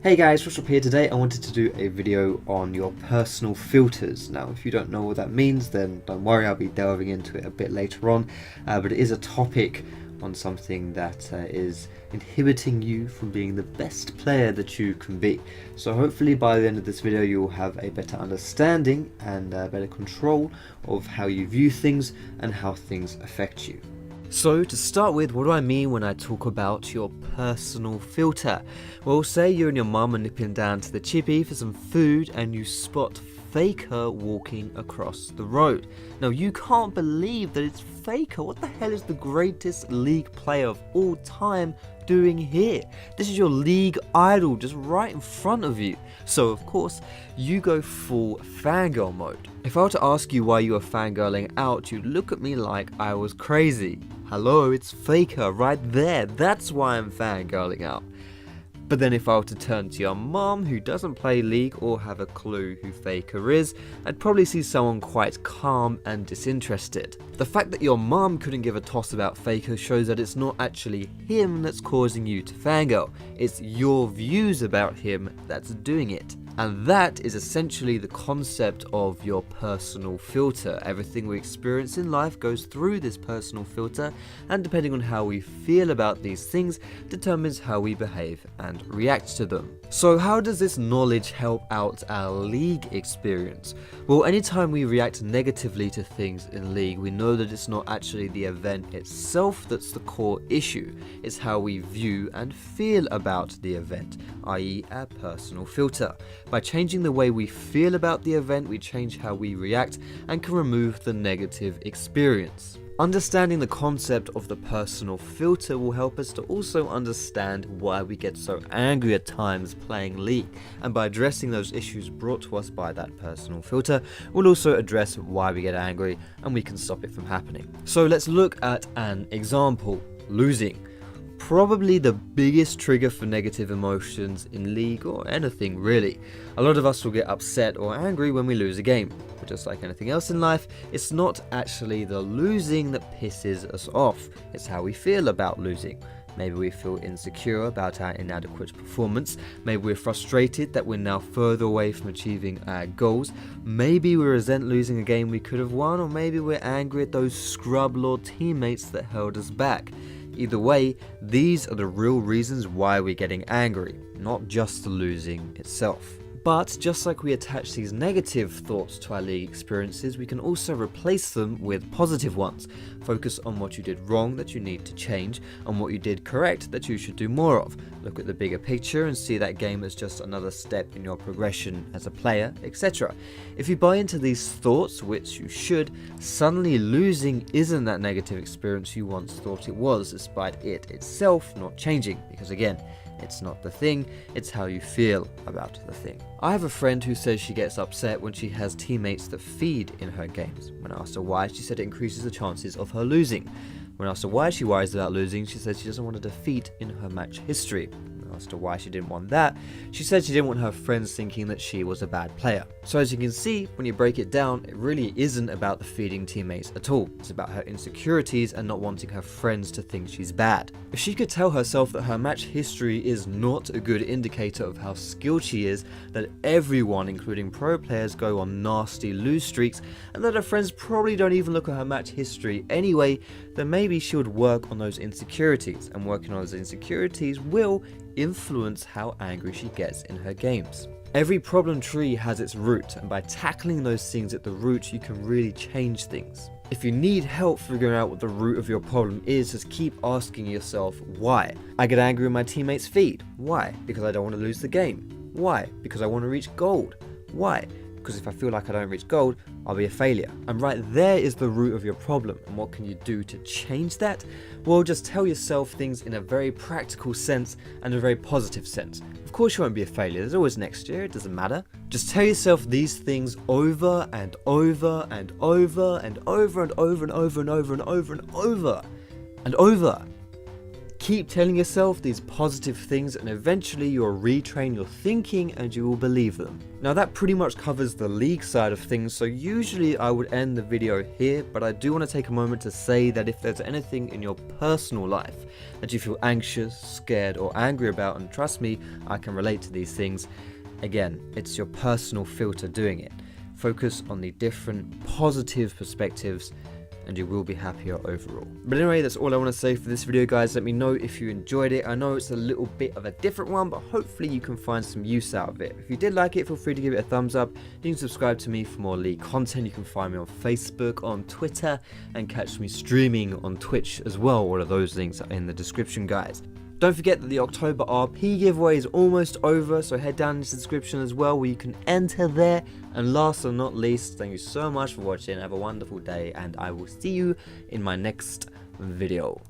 Hey guys, what's up here today? I wanted to do a video on your personal filters. Now, if you don't know what that means, then don't worry, I'll be delving into it a bit later on. But it is a topic on something that is inhibiting you from being the best player that you can be. So hopefully by the end of this video, you'll have a better understanding and better control of how you view things and how things affect you. So to start with, what do I mean when I talk about your personal filter? Well, say you and your mum are nipping down to the chippy for some food and you spot Faker walking across the road. Now you can't believe that it's Faker. What the hell is the greatest league player of all time doing here? This is your league idol just right in front of you. So of course you go full fangirl mode. If I were to ask you why you were fangirling out, you'd look at me like I was crazy. Hello, it's Faker right there. That's why I'm fangirling out. But then if I were to turn to your mom, who doesn't play League or have a clue who Faker is, I'd probably see someone quite calm and disinterested. The fact that your mom couldn't give a toss about Faker shows that it's not actually him that's causing you to fangirl, it's your views about him that's doing it. And that is essentially the concept of your personal filter. Everything we experience in life goes through this personal filter, and depending on how we feel about these things determines how we behave and react to them. So how does this knowledge help out our League experience? Well, anytime we react negatively to things in League, we know that it's not actually the event itself that's the core issue. It's how we view and feel about the event, i.e. our personal filter. By changing the way we feel about the event, we change how we react and can remove the negative experience. Understanding the concept of the personal filter will help us to also understand why we get so angry at times playing League, and by addressing those issues brought to us by that personal filter, we'll also address why we get angry and we can stop it from happening. So let's look at an example: losing. Probably the biggest trigger for negative emotions in League or anything really. A lot of us will get upset or angry when we lose a game. But just like anything else in life, it's not actually the losing that pisses us off, it's how we feel about losing. Maybe we feel insecure about our inadequate performance, maybe we're frustrated that we're now further away from achieving our goals, maybe we resent losing a game we could have won, or maybe we're angry at those scrub lord teammates that held us back. Either way, these are the real reasons why we're getting angry, not just the losing itself. But just like we attach these negative thoughts to our League experiences, we can also replace them with positive ones. Focus on what you did wrong that you need to change, and what you did correct that you should do more of. Look at the bigger picture and see that game as just another step in your progression as a player, etc. If you buy into these thoughts, which you should, suddenly losing isn't that negative experience you once thought it was, despite it itself not changing, because again, it's not the thing, it's how you feel about the thing. I have a friend who says she gets upset when she has teammates that feed in her games. When I asked her why, she said it increases the chances of her losing. When I asked her why she worries about losing, she said she doesn't want a defeat in her match history. As to why she didn't want that, she said she didn't want her friends thinking that she was a bad player. So as you can see, when you break it down, it really isn't about the feeding teammates at all. It's about her insecurities and not wanting her friends to think she's bad. If she could tell herself that her match history is not a good indicator of how skilled she is, that everyone, including pro players, go on nasty lose streaks, and that her friends probably don't even look at her match history anyway, then maybe she would work on those insecurities, and working on those insecurities will influence how angry she gets in her games. Every problem tree has its root, and by tackling those things at the root, you can really change things. If you need help figuring out what the root of your problem is, just keep asking yourself why. I get angry when my teammates feed. Why? Because I don't want to lose the game. Why? Because I want to reach gold. Why? Because if I feel like I don't reach gold, I'll be a failure. And right there is the root of your problem. And what can you do to change that? Well, just tell yourself things in a very practical sense and a very positive sense. Of course you won't be a failure, there's always next year, it doesn't matter. Just tell yourself these things over and over and over and over and over and over and over and over and over and over. keep telling yourself these positive things and eventually you'll retrain your thinking and you will believe them. Now that pretty much covers the league side of things, so usually I would end the video here, but I do want to take a moment to say that if there's anything in your personal life that you feel anxious, scared or angry about, and trust me, I can relate to these things, again, it's your personal filter doing it. Focus on the different positive perspectives and you will be happier overall. But anyway, that's all I want to say for this video, guys. Let me know if you enjoyed it. I know it's a little bit of a different one, but hopefully you can find some use out of it. If you did like it, feel free to give it a thumbs up. You can subscribe to me for more league content. You can find me on Facebook, on Twitter, and catch me streaming on Twitch as well. All of those links are in the description, guys. Don't forget that the October RP giveaway is almost over, so head down into the description as well where you can enter there. And last but not least, thank you so much for watching. Have a wonderful day and I will see you in my next video.